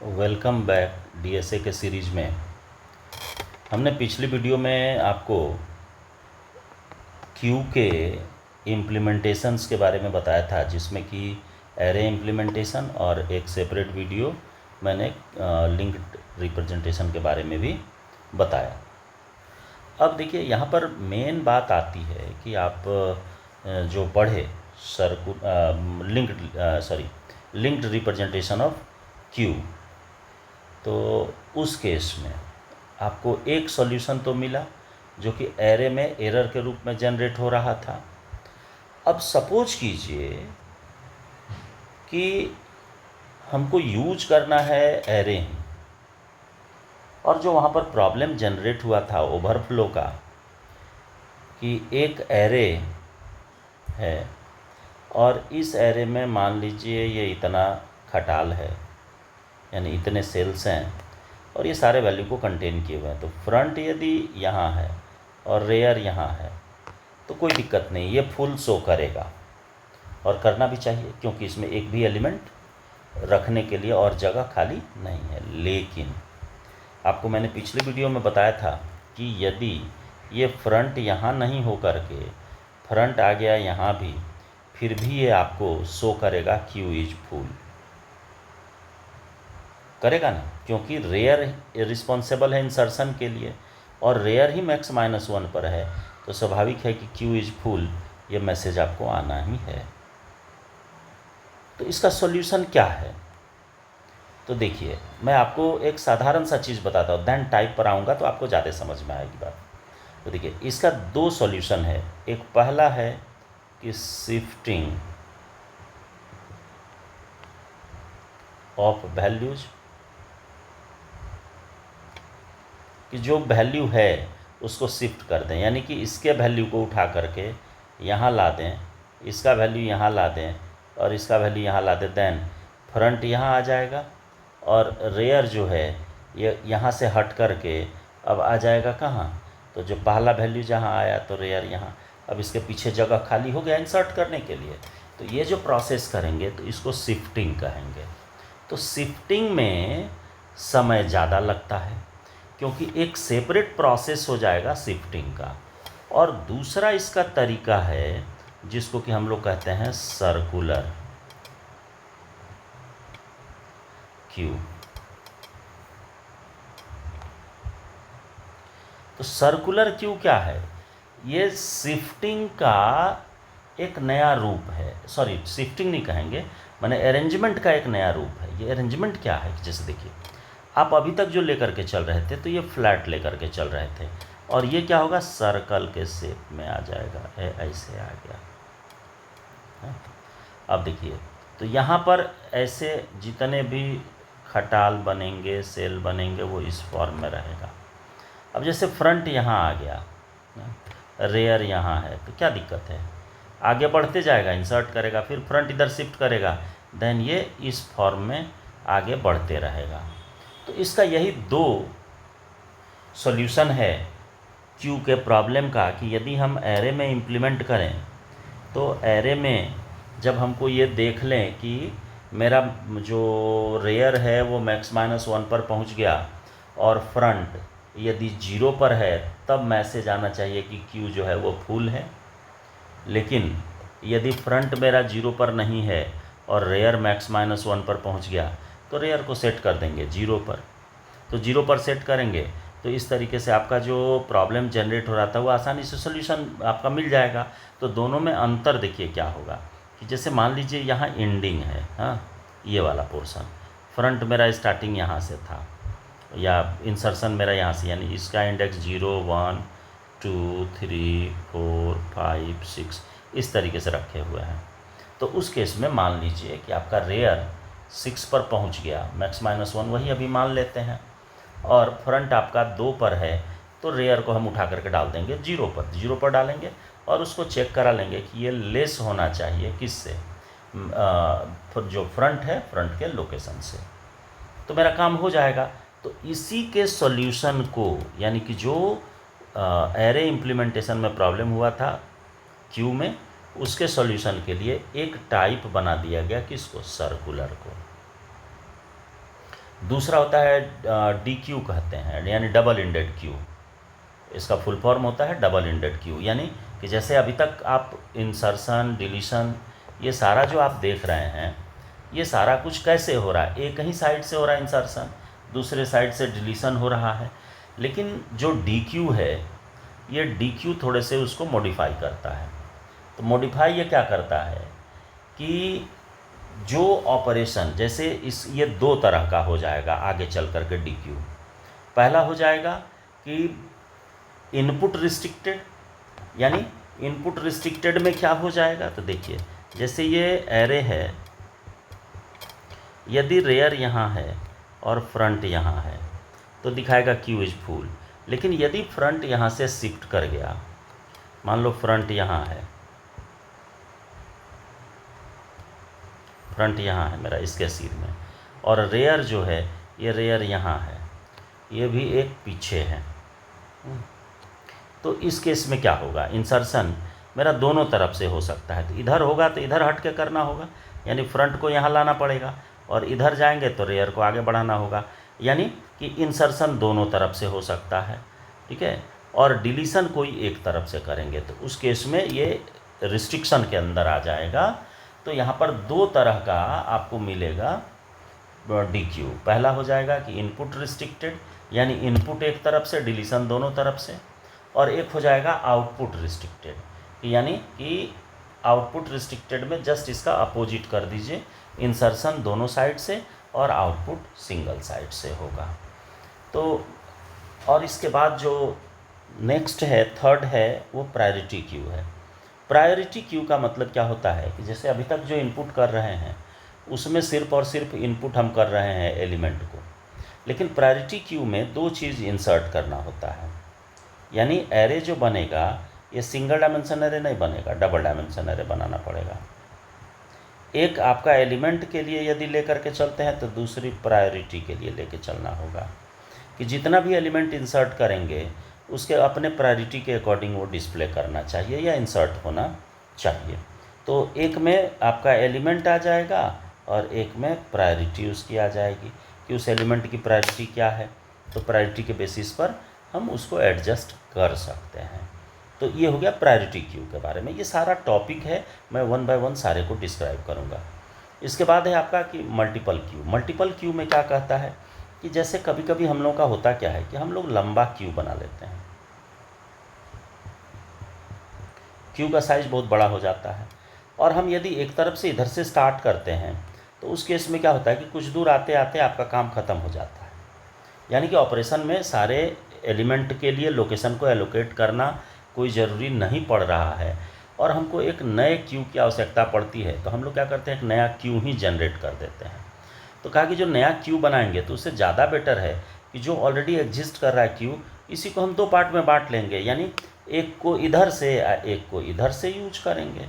Welcome back DSA के series में। हमने पिछली वीडियो में आपको क्यू के इम्प्लीमेंटेशंस के बारे में बताया था, जिसमें कि एरे इम्प्लीमेंटेशन और एक सेपरेट वीडियो मैंने लिंक्ड रिप्रेजेंटेशन के बारे में भी बताया। अब देखिए, यहाँ पर मेन बात आती है कि आप जो पढ़े लिंक्ड रिप्रेजेंटेशन ऑफ क्यू, तो उस केस में आपको एक सॉल्यूशन तो मिला जो कि एरे में एरर के रूप में जनरेट हो रहा था। अब सपोज कीजिए कि हमको यूज करना है एरे ही, और जो वहाँ पर प्रॉब्लम जनरेट हुआ था ओवरफ्लो का, कि एक एरे है और इस एरे में मान लीजिए ये इतना खटाल है, यानी इतने सेल्स हैं और ये सारे वैल्यू को कंटेन किए हुए हैं। तो फ्रंट यदि यहाँ है और रेयर यहाँ है तो कोई दिक्कत नहीं, ये फुल शो करेगा और करना भी चाहिए, क्योंकि इसमें एक भी एलिमेंट रखने के लिए और जगह खाली नहीं है। लेकिन आपको मैंने पिछले वीडियो में बताया था कि यदि ये फ्रंट यहाँ नहीं हो करके फ्रंट आ गया यहाँ भी, फिर भी ये आपको शो करेगा क्यू इज फुल, करेगा ना, क्योंकि रेयर रिस्पॉन्सिबल है इंसर्शन के लिए और रेयर ही मैक्स -1 पर है, तो स्वाभाविक है कि क्यू इज फुल ये मैसेज आपको आना ही है। तो इसका सॉल्यूशन क्या है? तो देखिए, मैं आपको एक साधारण सा चीज़ बताता हूँ, देन टाइप पर आऊँगा तो आपको ज़्यादा समझ में आएगी बात। तो देखिए, इसका दो सॉल्यूशन है। एक पहला है कि शिफ्टिंग ऑफ वैल्यूज, कि जो वैल्यू है उसको शिफ्ट कर दें, यानी कि इसके वैल्यू को उठा करके यहाँ ला दें, इसका वैल्यू यहाँ ला दें और इसका वैल्यू यहाँ ला दें, देन फ्रंट यहाँ आ जाएगा और रेयर जो है ये यहाँ से हट करके अब आ जाएगा कहाँ? तो जो पहला वैल्यू जहाँ आया तो रेयर यहाँ, अब इसके पीछे जगह खाली हो गया इंसर्ट करने के लिए। तो ये जो प्रोसेस करेंगे तो इसको शिफ्टिंग कहेंगे। तो शिफ्टिंग में समय ज़्यादा लगता है, क्योंकि एक सेपरेट प्रोसेस हो जाएगा शिफ्टिंग का। और दूसरा इसका तरीका है जिसको कि हम लोग कहते हैं सर्कुलर क्यू। तो सर्कुलर क्यू क्या है? ये शिफ्टिंग का एक नया रूप है, सॉरी शिफ्टिंग नहीं कहेंगे, माने अरेंजमेंट का एक नया रूप है। ये अरेंजमेंट क्या है? जैसे देखिए, आप अभी तक जो लेकर के चल रहे थे तो ये फ्लैट लेकर के चल रहे थे, और ये क्या होगा? सर्कल के शेप में आ जाएगा, ऐसे आ गया है? अब देखिए, तो यहाँ पर ऐसे जितने भी खटाल बनेंगे, सेल बनेंगे, वो इस फॉर्म में रहेगा। अब जैसे फ्रंट यहाँ आ गया, रेयर यहाँ है, तो क्या दिक्कत है? आगे बढ़ते जाएगा, इंसर्ट करेगा, फिर फ्रंट इधर शिफ्ट करेगा, देन ये इस फॉर्म में आगे बढ़ते रहेगा। तो इसका यही दो सॉल्यूशन है क्यू के प्रॉब्लम का, कि यदि हम एरे में इम्प्लीमेंट करें तो एरे में जब हमको ये देख लें कि मेरा जो रेयर है वो मैक्स -1 पर पहुंच गया और फ्रंट यदि 0 पर है, तब मैसेज आना चाहिए कि क्यू जो है वो फुल है। लेकिन यदि फ्रंट मेरा 0 पर नहीं है और रेयर मैक्स -1 पर पहुंच गया, तो रेयर को सेट कर देंगे 0 पर। तो 0 पर सेट करेंगे तो इस तरीके से आपका जो प्रॉब्लम जनरेट हो रहा था वो आसानी से सोल्यूशन आपका मिल जाएगा। तो दोनों में अंतर देखिए क्या होगा, कि जैसे मान लीजिए यहाँ एंडिंग है, हाँ, ये वाला पोर्शन, फ्रंट मेरा स्टार्टिंग यहाँ से था, या इंसर्शन मेरा यहाँ से, यानी इसका इंडेक्स 0 1 2 3 4 5 6 इस तरीके से रखे हुए हैं। तो उस केस में मान लीजिए कि आपका रेयर 6 पर पहुंच गया, मैक्स -1 वही अभी मान लेते हैं, और फ्रंट आपका 2 पर है, तो रेयर को हम उठा करके डाल देंगे 0 पर। 0 पर डालेंगे और उसको चेक करा लेंगे कि ये लेस होना चाहिए किससे, जो फ्रंट है, फ्रंट के लोकेशन से, तो मेरा काम हो जाएगा। तो इसी के सॉल्यूशन को, यानी कि जो एरे इम्प्लीमेंटेशन में प्रॉब्लम हुआ था क्यू में, उसके सॉल्यूशन के लिए एक टाइप बना दिया गया, किसको? सर्कुलर को। दूसरा होता है डी क्यू कहते हैं, यानी डबल इंडेड क्यू। इसका फुल फॉर्म होता है डबल इंडेड क्यू, यानी कि जैसे अभी तक आप इंसर्शन, डिलीशन, ये सारा जो आप देख रहे हैं, ये सारा कुछ कैसे हो रहा है, एक ही साइड से हो रहा है इंसर्शन, दूसरे साइड से डिलीशन हो रहा है। लेकिन जो डी क्यू है, ये डी क्यू थोड़े से उसको मॉडिफाई करता है। तो मॉडिफाई ये क्या करता है कि जो ऑपरेशन, जैसे ये दो तरह का हो जाएगा आगे चल कर के डी क्यू। पहला हो जाएगा कि इनपुट रिस्ट्रिक्टेड, यानी इनपुट रिस्ट्रिक्टेड में क्या हो जाएगा, तो देखिए जैसे ये एरे है, यदि रेयर यहाँ है और फ्रंट यहाँ है तो दिखाएगा क्यू इज फुल। लेकिन यदि फ्रंट यहाँ से शिफ्ट कर गया, मान लो फ्रंट यहाँ है, फ्रंट यहाँ है मेरा इसके सीर में, और रेयर जो है ये रेयर यहाँ है, ये भी एक पीछे है, तो इस केस में क्या होगा, इंसर्शन मेरा दोनों तरफ से हो सकता है। तो इधर होगा तो इधर हट के करना होगा, यानी फ्रंट को यहाँ लाना पड़ेगा, और इधर जाएंगे तो रेयर को आगे बढ़ाना होगा, यानी कि इंसर्शन दोनों तरफ से हो सकता है, ठीक है। और डिलीशन कोई एक तरफ से करेंगे तो उस केस में ये रिस्ट्रिक्शन के अंदर आ जाएगा। तो यहाँ पर दो तरह का आपको मिलेगा डी क्यू। पहला हो जाएगा कि इनपुट रिस्ट्रिक्टेड, यानी इनपुट एक तरफ से, डिलीशन दोनों तरफ से, और एक हो जाएगा आउटपुट रिस्ट्रिक्टेड, यानी कि आउटपुट रिस्ट्रिक्टेड में जस्ट इसका अपोजिट कर दीजिए, इंसर्शन दोनों साइड से और आउटपुट सिंगल साइड से होगा। तो और इसके बाद जो नेक्स्ट है, थर्ड है, वो प्रायोरिटी क्यू है। प्रायोरिटी क्यू का मतलब क्या होता है कि जैसे अभी तक जो इनपुट कर रहे हैं उसमें सिर्फ और सिर्फ इनपुट हम कर रहे हैं एलिमेंट को, लेकिन प्रायोरिटी क्यू में दो चीज़ इंसर्ट करना होता है, यानी एरे जो बनेगा ये सिंगल डायमेंशन एरे नहीं बनेगा, डबल डायमेंशन एरे बनाना पड़ेगा। एक आपका एलिमेंट के लिए यदि लेकर के चलते हैं तो दूसरी प्रायोरिटी के लिए लेके चलना होगा, कि जितना भी एलिमेंट इंसर्ट करेंगे उसके अपने प्रायोरिटी के अकॉर्डिंग वो डिस्प्ले करना चाहिए या इंसर्ट होना चाहिए। तो एक में आपका एलिमेंट आ जाएगा और एक में प्रायोरिटी उसकी आ जाएगी कि उस एलिमेंट की प्रायोरिटी क्या है, तो प्रायोरिटी के बेसिस पर हम उसको एडजस्ट कर सकते हैं। तो ये हो गया प्रायोरिटी क्यू के बारे में। ये सारा टॉपिक है, मैं वन बाय वन सारे को डिस्क्राइब करूँगा। इसके बाद है आपका कि मल्टीपल क्यू। मल्टीपल क्यू में क्या कहता है कि जैसे कभी कभी हम लोग का होता क्या है कि हम लोग लंबा क्यू बना लेते हैं, क्यू का साइज़ बहुत बड़ा हो जाता है, और हम यदि एक तरफ से इधर से स्टार्ट करते हैं तो उस केस में क्या होता है कि कुछ दूर आते आते आपका काम ख़त्म हो जाता है। यानी कि ऑपरेशन में सारे एलिमेंट के लिए लोकेशन को एलोकेट करना कोई ज़रूरी नहीं पड़ रहा है, और हमको एक नए क्यू की आवश्यकता पड़ती है, तो हम लोग क्या करते हैं, एक नया क्यू ही जनरेट कर देते हैं। तो कहा कि जो नया क्यू बनाएंगे तो उससे ज़्यादा बेटर है कि जो ऑलरेडी एग्जिस्ट कर रहा है क्यू, इसी को हम दो पार्ट में बांट लेंगे, यानी एक को इधर से एक को इधर से यूज करेंगे।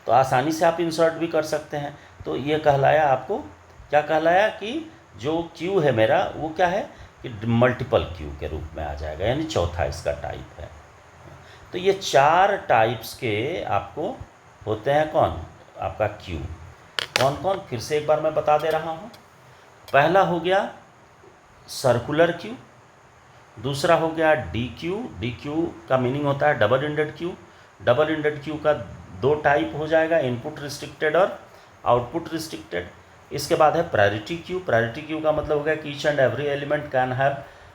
तो आसानी से आप इंसर्ट भी कर सकते हैं। तो ये कहलाया, आपको क्या कहलाया कि जो क्यू है मेरा वो क्या है कि मल्टीपल क्यू के रूप में आ जाएगा, यानी चौथा इसका टाइप है। तो ये चार टाइप्स के आपको होते हैं कौन, आपका क्यू। कौन कौन, फिर से एक बार मैं बता दे रहा हूँ। पहला हो गया सर्कुलर क्यू, दूसरा हो गया डी क्यू। डी क्यू का मीनिंग होता है double ended Q. Double ended Q का दो टाइप हो जाएगा, इनपुट रिस्ट्रिक्टेड और आउटपुट रिस्ट्रिक्टेड। इसके बाद है प्रायोरिटी क्यू। प्रायोरिटी क्यू का मतलब हो गया कि each and every element can have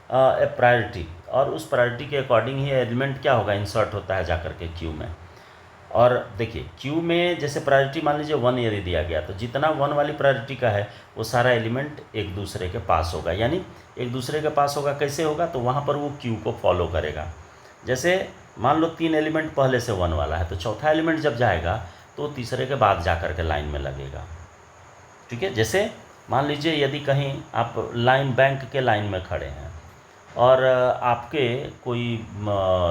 a priority, और उस प्रायोरिटी के अकॉर्डिंग ही एलिमेंट क्या होगा, इंसर्ट होता है जाकर के क्यू में। और देखिए क्यू में जैसे प्रायोरिटी मान लीजिए 1 यदि दिया गया, तो जितना 1 वाली प्रायोरिटी का है वो सारा एलिमेंट एक दूसरे के पास होगा, यानी एक दूसरे के पास होगा। कैसे होगा, तो वहाँ पर वो क्यू को फॉलो करेगा। जैसे मान लो 3 एलिमेंट पहले से 1 वाला है, तो चौथा एलिमेंट जब जाएगा तो तीसरे के बाद जा कर के लाइन में लगेगा, ठीक है। जैसे मान लीजिए यदि कहीं आप लाइन, बैंक के लाइन में खड़े हैं और आपके कोई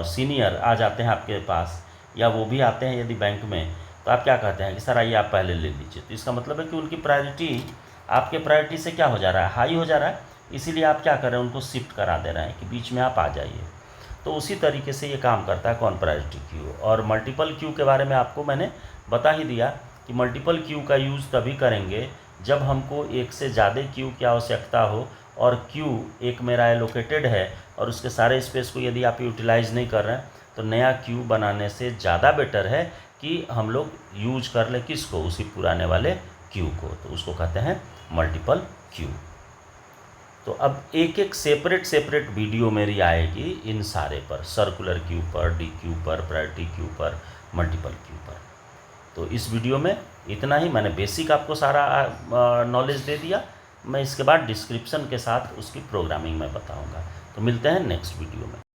सीनियर आ जाते हैं आपके पास, या वो भी आते हैं यदि बैंक में, तो आप क्या कहते हैं कि सर आइए आप पहले ले लीजिए। तो इसका मतलब है कि उनकी प्रायोरिटी आपके प्रायोरिटी से क्या हो जा रहा है, हाई हो जा रहा है, इसीलिए आप क्या कर रहे हैं, उनको शिफ्ट करा दे रहे हैं कि बीच में आप आ जाइए। तो उसी तरीके से ये काम करता है कौन, प्रायोरिटी क्यू। और मल्टीपल क्यू के बारे में आपको मैंने बता ही दिया कि मल्टीपल क्यू का यूज़ तभी करेंगे जब हमको एक से ज़्यादा क्यू की आवश्यकता हो और क्यू एक मेरा एलोकेटेड है और उसके सारे स्पेस को यदि आप यूटिलाइज नहीं कर रहे हैं, तो नया क्यू बनाने से ज़्यादा बेटर है कि हम लोग यूज कर ले किसको, उसी पुराने वाले क्यू को, तो उसको कहते हैं मल्टीपल क्यू। तो अब एक एक सेपरेट वीडियो मेरी आएगी इन सारे पर, सर्कुलर क्यू पर, डी क्यू पर, प्रायोरिटी क्यू पर, मल्टीपल क्यू पर। तो इस वीडियो में इतना ही, मैंने बेसिक आपको सारा नॉलेज दे दिया। मैं इसके बाद डिस्क्रिप्शन के साथ उसकी प्रोग्रामिंग में बताऊंगा। तो मिलते हैं नेक्स्ट वीडियो में।